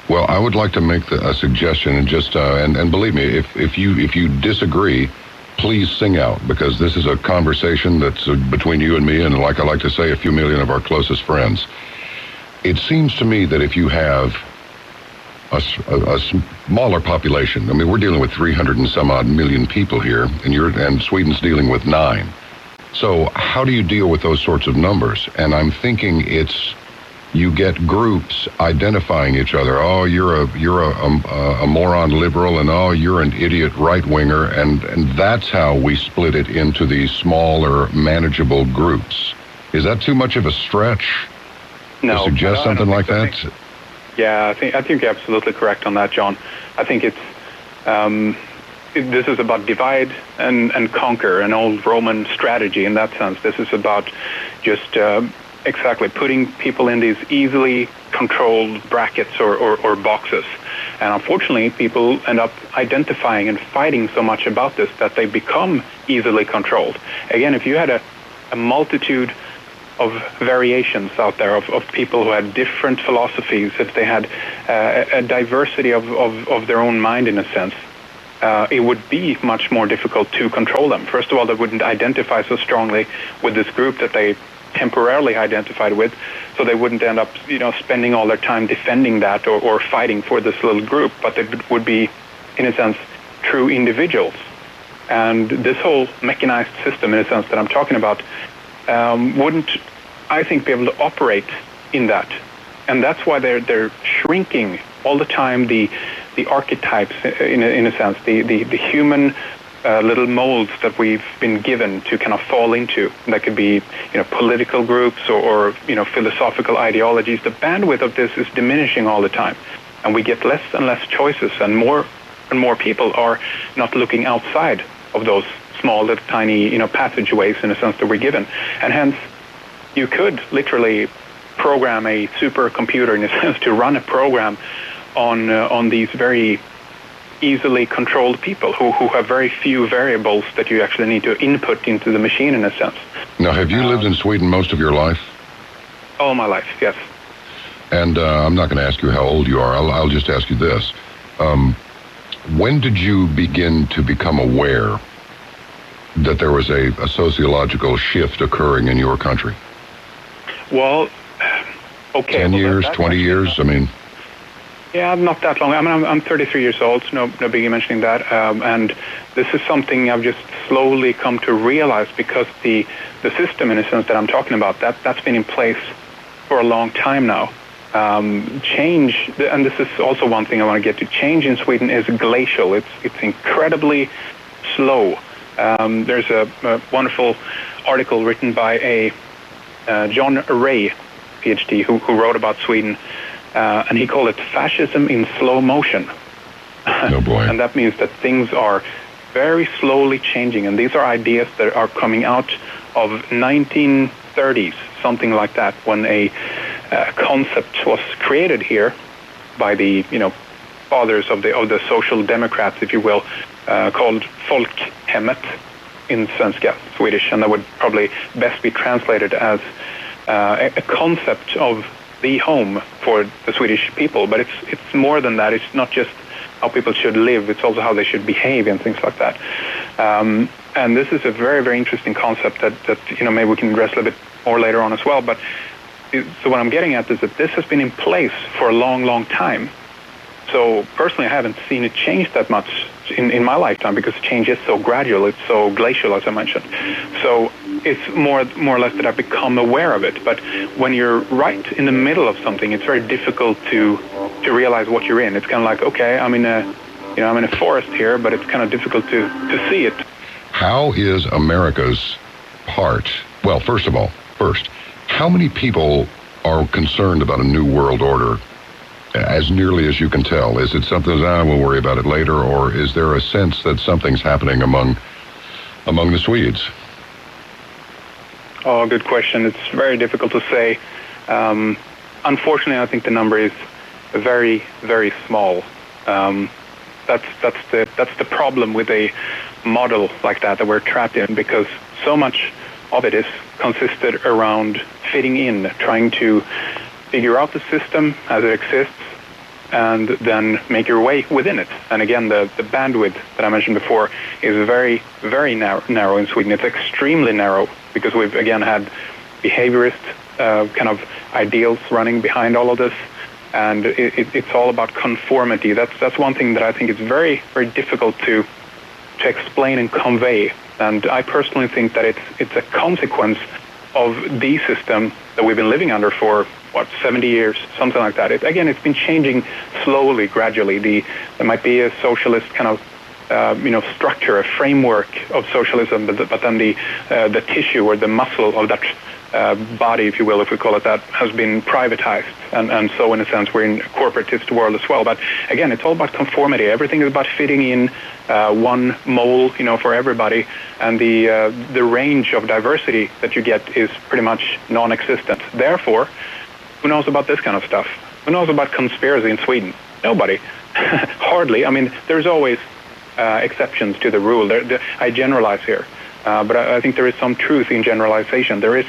Well, I would like to make a suggestion, and just and believe me, if you disagree, please sing out, because this is a conversation that's between you and me, and like I like to say, a few million of our closest friends. It seems to me that if you have a smaller population, I mean, we're dealing with 300 and some odd million people here, and Sweden's dealing with 9. So how do you deal with those sorts of numbers? And I'm thinking you get groups identifying each other. Oh, you're a moron liberal, and oh, you're an idiot right winger, and that's how we split it into these smaller, manageable groups. Is that too much of a stretch to suggest something like that? Yeah, I think you're absolutely correct on that, John. I think this is about divide and conquer, an old Roman strategy in that sense. This is about just exactly putting people in these easily controlled brackets or boxes. And unfortunately, people end up identifying and fighting so much about this that they become easily controlled. Again, if you had a multitude of variations out there of people who had different philosophies, if they had a diversity of their own mind in a sense, it would be much more difficult to control them. First of all, they wouldn't identify so strongly with this group that they temporarily identified with, so they wouldn't end up, spending all their time defending that or fighting for this little group, but they would be, in a sense, true individuals. And this whole mechanized system, in a sense, that I'm talking about, wouldn't, I think, be able to operate in that. And that's why they're shrinking all the time the archetypes, in a sense, the human little molds that we've been given to kind of fall into. That could be, political groups or philosophical ideologies. The bandwidth of this is diminishing all the time, and we get less and less choices, and more people are not looking outside of those small little tiny passageways, in a sense, that we're given. And hence, you could literally program a supercomputer, in a sense, to run a program on these very easily controlled people who have very few variables that you actually need to input into the machine, in a sense. Now, have you lived in Sweden most of your life? All my life, yes. And I'm not going to ask you how old you are. I'll just ask you this. When did you begin to become aware that there was a sociological shift occurring in your country? Well, okay. 10 years, 20 years, I mean... Yeah, not that long. I mean, I'm 33 years old, so no biggie mentioning that. And this is something I've just slowly come to realize, because the system, in a sense, that I'm talking about, that's been in place for a long time now. Change, and this is also one thing I want to get to, change in Sweden is glacial. It's incredibly slow. There's a wonderful article written by a John Ray, PhD, who wrote about Sweden, and he called it fascism in slow motion. Oh boy. And that means that things are very slowly changing, and these are ideas that are coming out of 1930s, something like that, when a concept was created here by the fathers of the social democrats, if you will, called folkhemmet in svenska, Swedish, and that would probably best be translated as a concept of the home for the Swedish people. But it's more than that. It's not just how people should live, it's also how they should behave and things like that. And this is a very, very interesting concept that maybe we can address a little bit more later on as well. But so what I'm getting at is that this has been in place for a long, long time. So personally, I haven't seen it change that much in my lifetime, because change is so gradual, it's so glacial, as I mentioned. So it's more or less that I've become aware of it. But when you're right in the middle of something, it's very difficult to realize what you're in. It's kind of like, okay, I'm in a forest here, but it's kind of difficult to see it. How is America's part? Well, first, how many people are concerned about a new world order? As nearly as you can tell, is it something that we'll worry about it later, or is there a sense that something's happening among the Swedes? Oh, good question. It's very difficult to say. Unfortunately, I think the number is very, very small. That's the problem with a model like that we're trapped in, because so much of it is consisted around fitting in, trying to figure out the system as it exists, and then make your way within it. And again, the bandwidth that I mentioned before is very, very narrow in Sweden. It's extremely narrow because we've, again, had behaviorist kind of ideals running behind all of this. And it's all about conformity. That's one thing that I think is very, very difficult to explain and convey. And I personally think that it's a consequence of the system that we've been living under for 70 years, something like that. It's been changing slowly, gradually. There might be a socialist kind of structure, a framework of socialism, but then the tissue or the muscle of that body, if you will, if we call it that, has been privatized. And so in a sense, we're in a corporatist world as well. But again, it's all about conformity. Everything is about fitting in one mold, for everybody. And the range of diversity that you get is pretty much non-existent. Therefore, who knows about this kind of stuff? Who knows about conspiracy in Sweden? Nobody. Hardly. I mean, there's always exceptions to the rule. I generalize here. But I think there is some truth in generalization. There is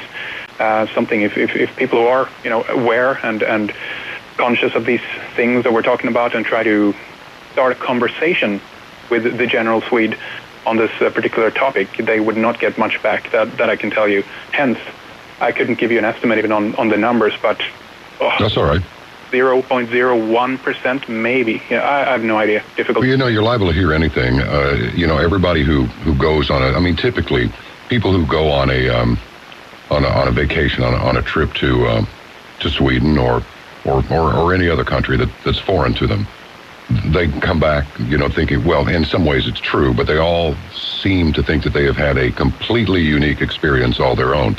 something, if people who are, aware and conscious of these things that we're talking about and try to start a conversation with the general Swede on this particular topic, they would not get much back, that I can tell you. Hence, I couldn't give you an estimate even on the numbers, but... That's all right. 0.01% maybe. Yeah, I have no idea. Difficult. Well, you're liable to hear anything. Everybody who goes on typically people who go on a vacation, on a trip to Sweden or any other country that's foreign to them, they come back, thinking, well, in some ways it's true, but they all seem to think that they have had a completely unique experience all their own.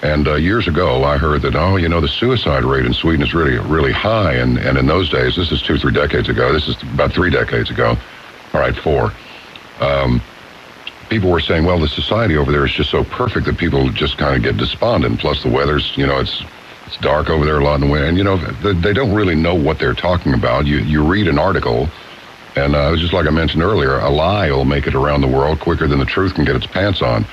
And years ago, I heard that, the suicide rate in Sweden is really, really high. And in those days, this is 2-3 decades ago. This is about 3 decades ago. All right, 4. People were saying, well, the society over there is just so perfect that people just kind of get despondent. Plus the weather's, it's dark over there a lot in the winter. And, they don't really know what they're talking about. You read an article, and just like I mentioned earlier, a lie will make it around the world quicker than the truth can get its pants on.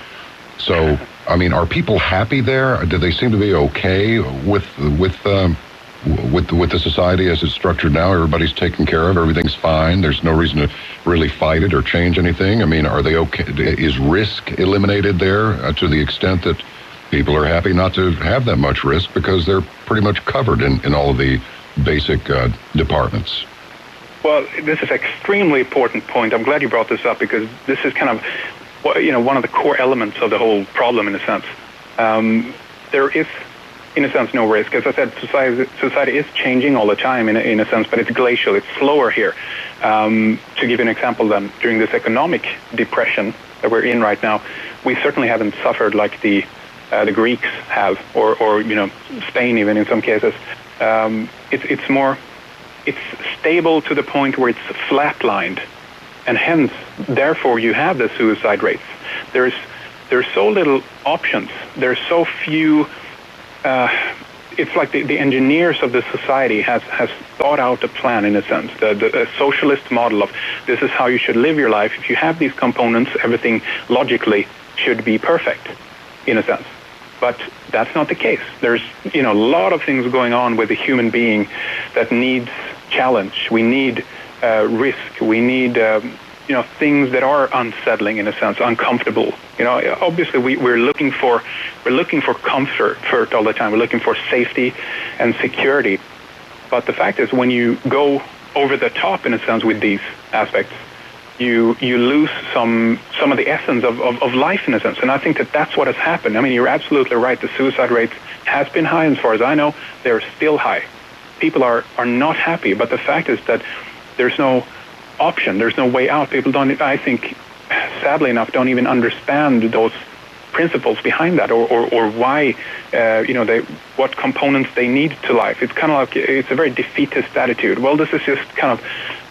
So... I mean, are people happy there? Do they seem to be okay with the society as it's structured now? Everybody's taken care of. Everything's fine. There's no reason to really fight it or change anything. I mean, are they okay? Is risk eliminated there to the extent that people are happy not to have that much risk because they're pretty much covered in all of the basic departments? Well, this is an extremely important point. I'm glad you brought this up because this is kind of one of the core elements of the whole problem, in a sense. There is, in a sense, no risk. As I said, society is changing all the time, in a sense, but it's glacial. It's slower here. To give you an example, then, during this economic depression that we're in right now, we certainly haven't suffered like the Greeks have, or Spain even in some cases. It's stable to the point where it's flatlined. And hence, therefore, you have the suicide rates. There's so little options. There's so few. It's like the engineers of the society has thought out a plan, in a sense, the socialist model of this is how you should live your life. If you have these components, everything logically should be perfect, in a sense. But that's not the case. There's a lot of things going on with the human being that needs challenge. We need risk. We need things that are unsettling, in a sense, uncomfortable. Obviously we're looking for comfort all the time. We're looking for safety and security. But the fact is, when you go over the top, in a sense, with these aspects, you lose some of the essence of life, in a sense. And I think that's what has happened. I mean, you're absolutely right. The suicide rate has been high. As far as I know, they're still high. People are not happy. But the fact is that there's no option. There's no way out. People don't, I think, sadly enough, don't even understand those principles behind that, or why, what components they need to life. It's kind of like, it's a very defeatist attitude. Well, this is just kind of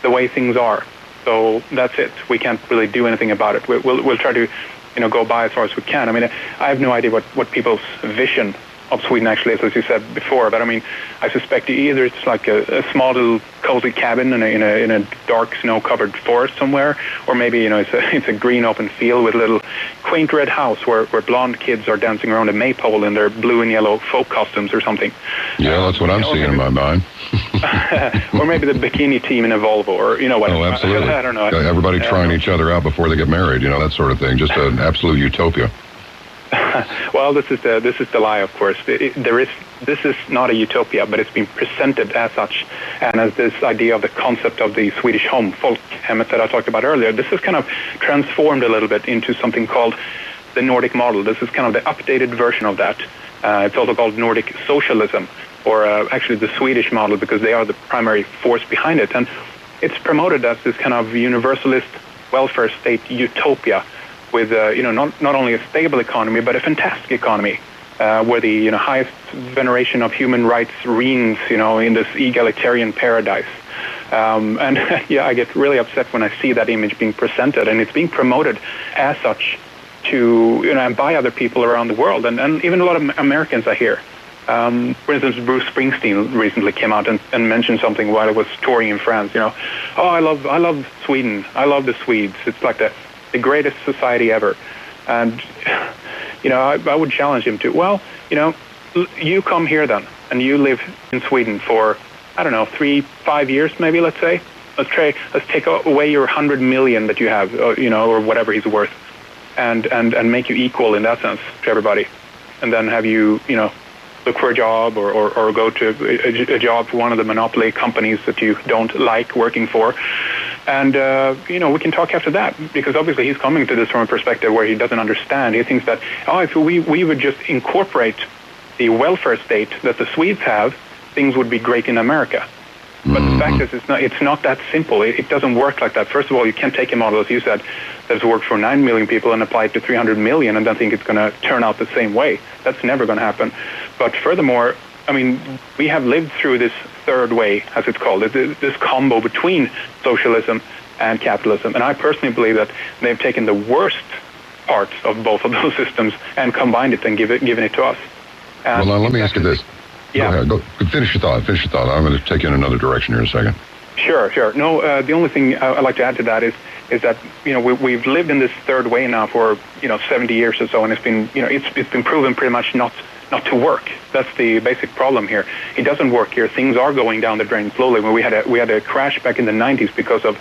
the way things are. So that's it. We can't really do anything about it. We'll try to, go by as far as we can. I mean, I have no idea what people's vision of Sweden actually is, as you said before. But I mean, I suspect either it's like a small little cozy cabin in a dark snow-covered forest somewhere, or maybe it's a green open field with a little quaint red house where blonde kids are dancing around a maypole in their blue and yellow folk costumes or something. Yeah, that's what I'm seeing in my mind. or maybe the bikini team in a Volvo, or what? Oh, absolutely. I don't know. Everybody trying each other out before they get married, that sort of thing. Just an absolute utopia. Well, this is the lie, of course. This is not a utopia, but it's been presented as such, and as this idea of the concept of the Swedish home, folkhemmet, that I talked about earlier. This is kind of transformed a little bit into something called the Nordic model. This is kind of the updated version of that. It's also called Nordic socialism, or actually the Swedish model, because they are the primary force behind it. And it's promoted as this kind of universalist welfare state utopia, with not only a stable economy, but a fantastic economy, where the highest veneration of human rights reigns, in this egalitarian paradise. And yeah, I get really upset when I see that image being presented, and it's being promoted as such to and by other people around the world, and even a lot of Americans I hear. For instance, Bruce Springsteen recently came out and mentioned something while I was touring in France. I love Sweden. I love the Swedes. It's like the greatest society ever. And I would challenge him to, well, you come here then, and you live in Sweden for, I don't know, 3-5 years maybe, let's say. Let's take away your 100 million that you have, or whatever he's worth, and make you equal in that sense to everybody. And then have you, look for a job, or go to a job for one of the monopoly companies that you don't like working for. And, we can talk after that, because obviously he's coming to this from a perspective where he doesn't understand. He thinks that, if we would just incorporate the welfare state that the Swedes have, things would be great in America. But the fact is, it's not that simple. It doesn't work like that. First of all, you can't take a model, as you said, that's worked for 9 million people and apply it to 300 million and then think it's going to turn out the same way. That's never going to happen. But furthermore, we have lived through this third way, as it's called, this combo between socialism and capitalism. And I personally believe that they've taken the worst parts of both of those systems and combined it and given it to us. Well, now, let me ask you this. Yeah. Go ahead. Finish your thought. I'm going to take you in another direction here in a second. Sure. No, the only thing I'd like to add to that is that we've lived in this third way now for 70 years or so, and it's been it's been proven pretty much not to work. That's the basic problem here. It doesn't work here. Things are going down the drain slowly. When we had a crash back in the 90s because of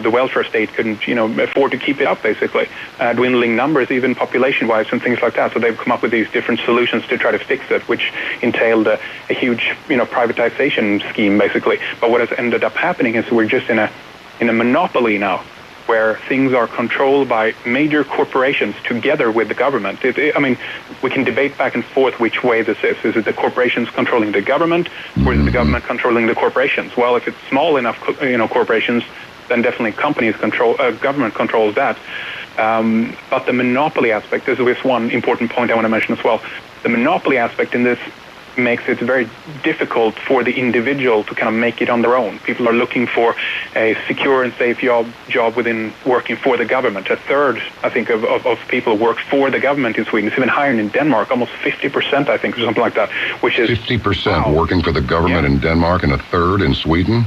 the welfare state couldn't afford to keep it up, basically, dwindling numbers, even population-wise, and things like that. So they've come up with these different solutions to try to fix it, which entailed a huge privatization scheme, basically. But what has ended up happening is we're just in a monopoly now, where things are controlled by major corporations together with the government. We can debate back and forth which way this is. Is it the corporations controlling the government, or is it the government controlling the corporations? Well, if it's small enough, corporations, then definitely government controls that. But the monopoly aspect, this is one important point I want to mention as well. The monopoly aspect in this makes it very difficult for the individual to kind of make it on their own. People are looking for a secure and safe job within working for the government. A third, I think, of people work for the government in Sweden. It's even higher in Denmark, almost 50%, I think, or something like that. Which is 50% working for the government in Denmark, and a third in Sweden?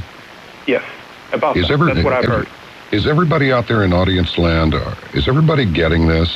Yes, that's what I've heard. Is everybody out there in audience land, is everybody getting this?